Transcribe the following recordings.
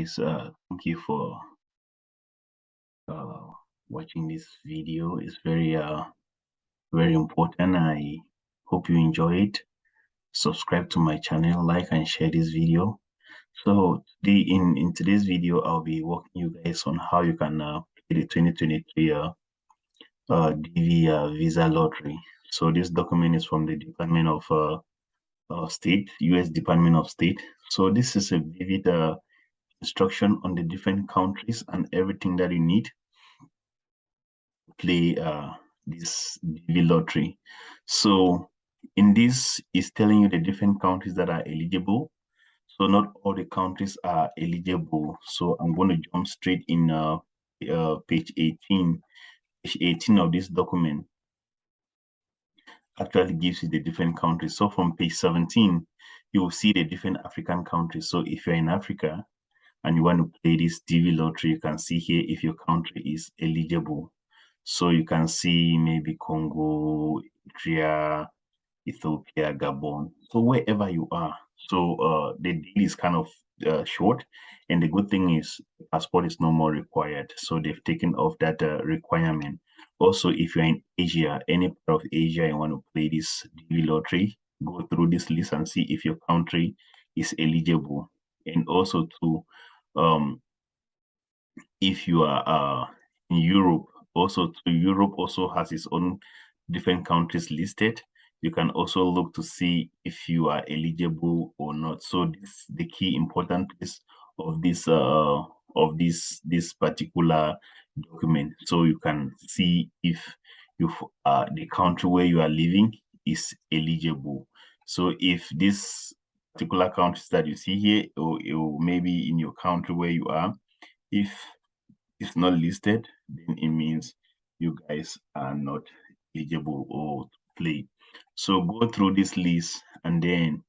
guys. Thank you for uh, watching this video. It's very important. I hope you enjoy it. Subscribe to my channel, like and share this video. So today, in today's video, I'll be walking you guys on how you can play the 2023 DV visa lottery. So this document is from the Department of State, U.S. Department of State. So this is a vivid instruction on the different countries and everything that you need to play this DV lottery. So in this is telling you the different countries that are eligible. So not all the countries are eligible. So I'm going to jump straight in page 18. Page 18 of this document actually gives you the different countries. So from page 17, you will see the different African countries. So if you're in Africa and you want to play this DV lottery, you can see here if your country is eligible. So you can see maybe Congo, Eritrea, Ethiopia, Gabon. So wherever you are. So the deal is kind of short. And the good thing is the passport is no more required. So they've taken off that requirement. Also, if you're in Asia, any part of Asia, you want to play this DV lottery, go through this list and see if your country is eligible. And also to if you are in Europe, also Europe also has its own different countries listed. You can also look to see if you are eligible or not. So this the key important piece of this particular document. So you can see if you the country where you are living is eligible. So if this particular countries that you see here, or maybe in your country where you are, if it's not listed, then it means you guys are not eligible or to play. So go through this list and then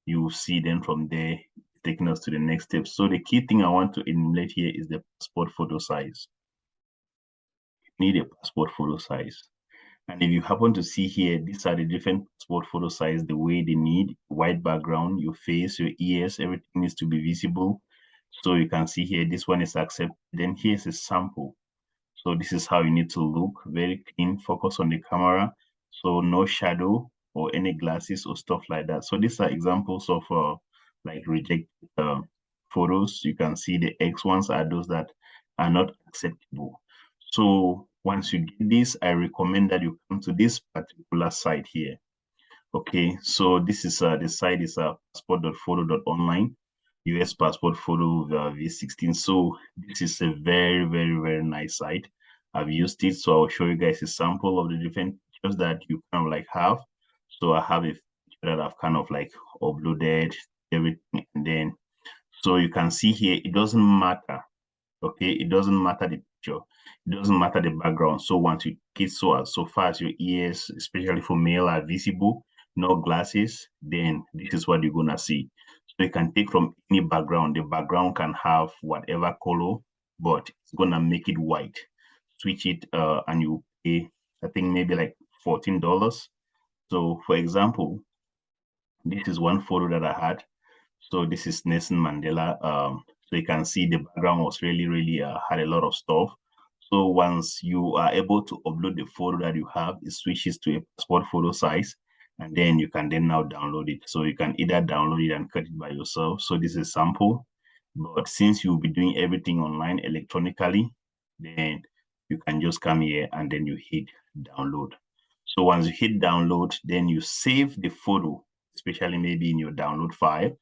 you see then from there taking us to the next step. So the key thing I want to enumerate here is the passport photo size. You need a passport photo size. And if you happen to see here, these are the different passport photo size, the way they need: white background, your face, your ears, everything needs to be visible. So you can see here, this one is accepted. Then here's a sample. So this is how you need to look: very clean, focus on the camera. So no shadow or any glasses or stuff like that. So these are examples of like rejected photos. You can see the X ones are those that are not acceptable. So once you get this, I recommend that you come to this particular site here. Okay, so this is the site is passport.photo.online, US passport photo V16. So this is a very nice site. I've used it, so I'll show you guys a sample of the different features that you kind of like have. So I have a feature that I've kind of like uploaded everything, and then so you can see here it doesn't matter. Okay, it doesn't matter the picture, it doesn't matter the background. So once you get so far as your ears, especially for male, are visible, no glasses, then this is what you're gonna see. So you can take from any background. The background can have whatever color, but it's gonna make it white. Switch it and you pay, I think maybe like $14. So for example, this is one photo that I had. So this is Nelson Mandela. So you can see the background was really had a lot of stuff. So once you are able to upload the photo that you have, it switches to a passport photo size, and then you can then now download it. So you can either download it and cut it by yourself. So this is a sample, but since you'll be doing everything online electronically, then you can just come here and then you hit download. So once you hit download, then you save the photo, especially maybe in your download file.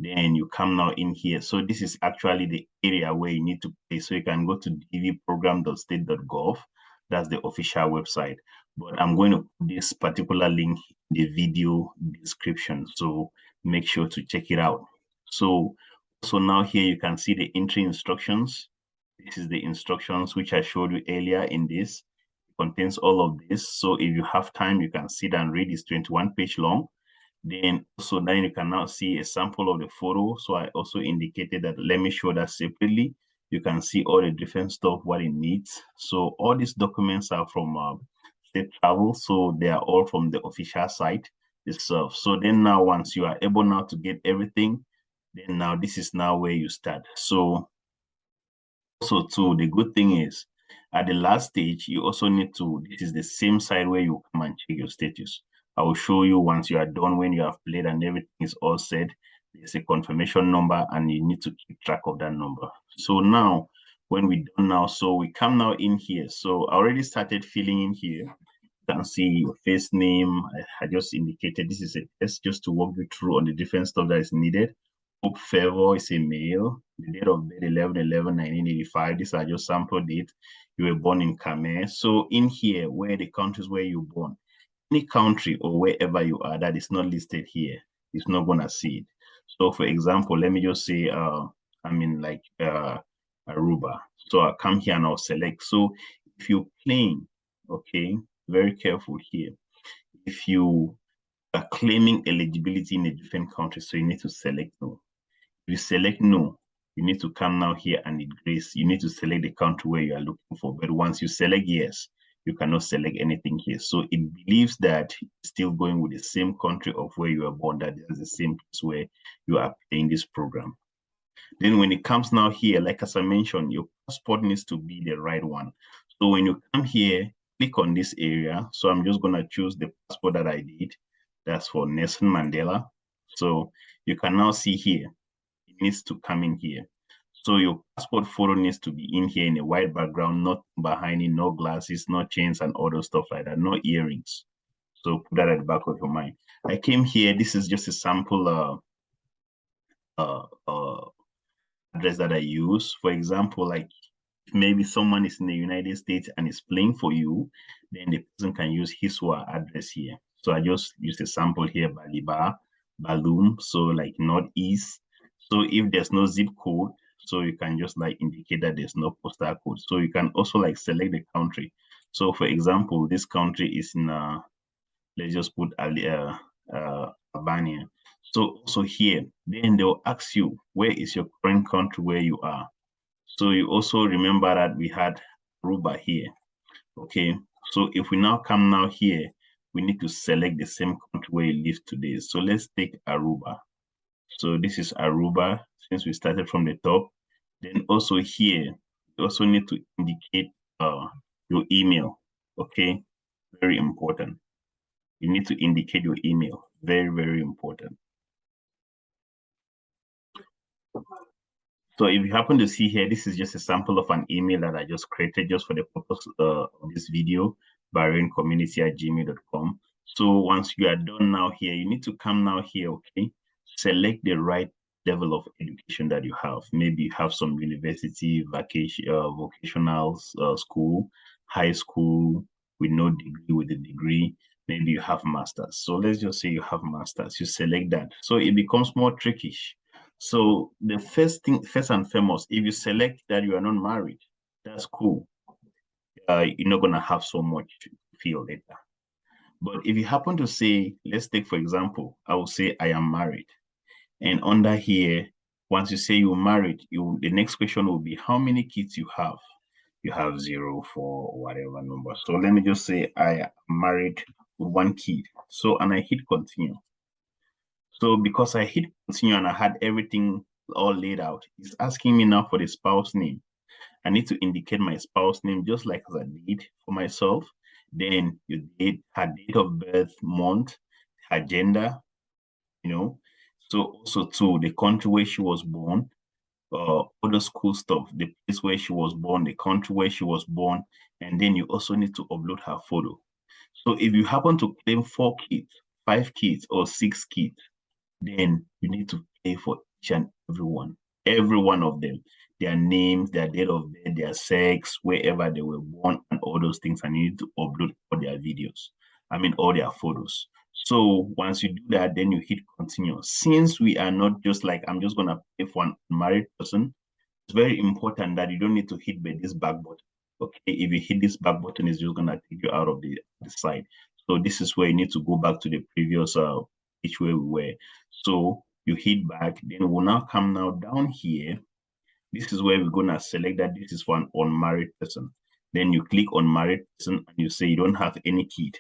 Then you come now in here. So this is actually the area where you need to pay. So you can go to dvprogram.state.gov. That's the official website. But I'm going to put this particular link in the video description. So make sure to check it out. So now here you can see the entry instructions. This is the instructions which I showed you earlier in this. It contains all of this. So if you have time, you can sit and read. It's 21 page long. Then you can now see a sample of the photo. So I also indicated that, let me show that separately. You can see all the different stuff, what it needs. So all these documents are from State Travel. So they are all from the official site itself. So then now once you are able now to get everything, Then now this is now where you start. So also too, the good thing is at the last stage, you also need to, this is the same side where you come and check your status. I will show you once you are done, when you have played and everything is all set, there's a confirmation number and you need to keep track of that number. So now, when we done now, so we come now in here. So I already started filling in here. You can see your first name. I just indicated this is a test just to walk you through on the different stuff that is needed. Hope Favor is a male. The date of birth 11/11/1985. These are just sample date. You were born in Khmer. So in here, where the countries where you born, any country or wherever you are that is not listed here, it's not gonna see it. So for example, let me just say I'm in like Aruba. So I come here and I'll select. So if you're playing, okay, very careful here. If you are claiming eligibility in a different country, so you need to select no. If you select no, you need to come now here and increase. You need to select the country where you are looking for. But once you select yes, you cannot select anything here. So it believes that it's still going with the same country of where you are born, that is the same place where you are playing this program. Then when it comes now here, like as I mentioned, your passport needs to be the right one. So when you come here, click on this area. So I'm just gonna choose the passport that I did. That's for Nelson Mandela. So you can now see here, it needs to come in here. So your passport photo needs to be in here in a white background, not behind it, no glasses, no chains and other stuff like that, no earrings. So put that at the back of your mind. I came here, this is just a sample address that I use. For example, like maybe someone is in the United States and is playing for you, then the person can use his or her address here. So I just use a sample here, Baliba, Balloon, so like Northeast. So if there's no zip code, so you can just like indicate that there's no postal code. So you can also like select the country. So for example, this country is in, let's just put Albania. So here, then they'll ask you, where is your current country where you are? So you also remember that we had Aruba here, okay? So if we now come now here, we need to select the same country where you live today. So let's take Aruba. So this is Aruba, since we started from the top. Then also here, you also need to indicate your email, okay? Very important. You need to indicate your email, very, very important. So if you happen to see here, this is just a sample of an email that I just created just for the purpose of this video, bahraincommunity@gmail.com. So once you are done now here, you need to come now here, okay? Select the right level of education that you have. Maybe you have some university, vocational school, high school with no degree, with a degree. Maybe you have masters. So let's just say you have masters. You select that. So it becomes more trickish. So the first thing, first and foremost, if you select that you are not married, that's cool. You're not gonna have so much to feel later. But if you happen to say, let's take for example, I will say I am married, and under here, once you say you're married, the next question will be how many kids you have. You have 0, 4, whatever number. So let me just say I am married with 1 kid. So and I hit continue. So because I hit continue and I had everything all laid out, it's asking me now for the spouse name. I need to indicate my spouse name just like as I did for myself. Then you date, her date of birth, month, her gender, you know. So also to the country where she was born, other school stuff, the place where she was born, the country where she was born, and then you also need to upload her photo. So if you happen to claim 4 kids, 5 kids, or 6 kids, then you need to pay for each and every one of them, their names, their date of birth, their sex, wherever they were born, and all those things. And you need to upload all their videos. I mean, all their photos. So once you do that, then you hit continue. Since we are not just like, I'm just going to pay for an unmarried person, it's very important that you don't need to hit this back button. Okay, if you hit this back button, it's just going to take you out of the site. So this is where you need to go back to the previous page where we were. So you hit back, then we'll now come now down here. This is where we're gonna select that this is for an unmarried person. Then you click on married person and you say you don't have any kid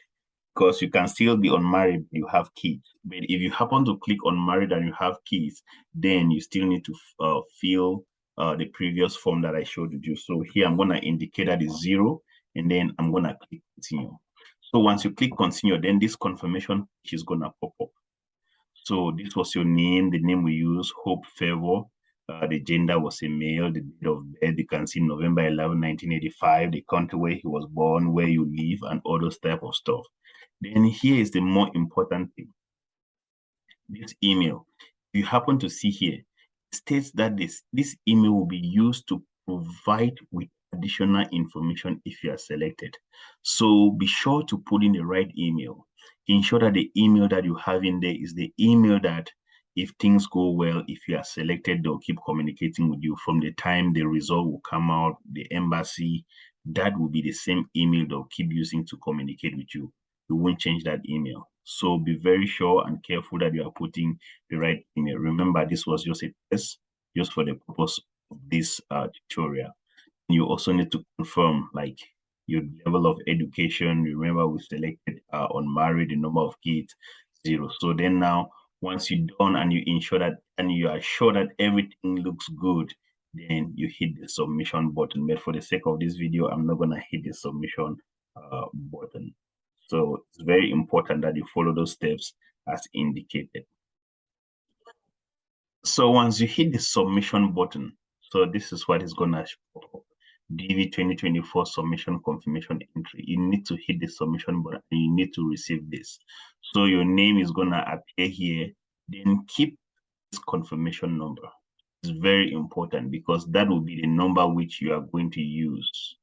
because you can still be unmarried, you have kids. But if you happen to click unmarried and you have kids, then you still need to fill the previous form that I showed you. So here I'm going to indicate that is 0, and then I'm going to click continue. So once you click continue, then this confirmation is going to pop up. So this was your name, the name we use, Hope Favor. The gender was a male, the date of birth, you can see November 11, 1985, the country where he was born, where you live, and all those type of stuff. Then here is the more important thing. This email, if you happen to see here, it states that this email will be used to provide with additional information if you are selected. So be sure to put in the right email. Ensure that the email that you have in there is the email that if things go well, if you are selected, they'll keep communicating with you from the time the result will come out, the embassy, that will be the same email they'll keep using to communicate with you. You won't change that email. So be very sure and careful that you are putting the right email. Remember, this was just a test, just for the purpose of this tutorial. You also need to confirm like your level of education. Remember, we selected unmarried, the number of kids, 0. So then now, once you're done and you ensure that, and you are sure that everything looks good, then you hit the submission button. But for the sake of this video, I'm not gonna hit the submission button. So it's very important that you follow those steps as indicated. So once you hit the submission button, so this is what is gonna show up. DV 2024 submission confirmation entry. You need to hit the submission button and you need to receive this. So your name is gonna appear here. Then keep this confirmation number. It's very important because that will be the number which you are going to use.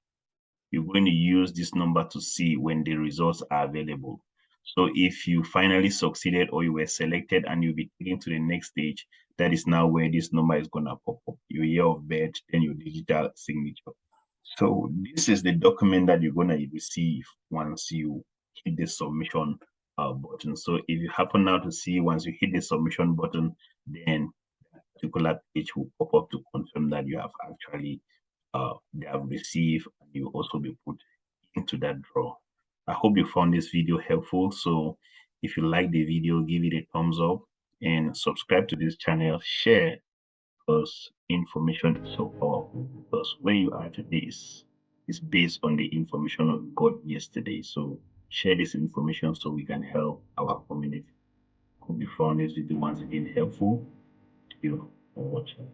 You're going to use this number to see when the results are available. So if you finally succeeded or you were selected and you'll be taken to the next stage, that is now where this number is going to pop up. Your year of birth, then your digital signature. So this is the document that you're going to receive once you hit the submission button. So if you happen now to see once you hit the submission button, then that particular page will pop up to confirm that you have actually they have received, and you also be put into that draw. I hope you found this video helpful. So if you like the video, give it a thumbs up and subscribe to this channel, share, because information is so powerful. Because where you are today is based on the information we got yesterday. So share this information so we can help our community. Hope you found this video once again helpful. Thank you for watching.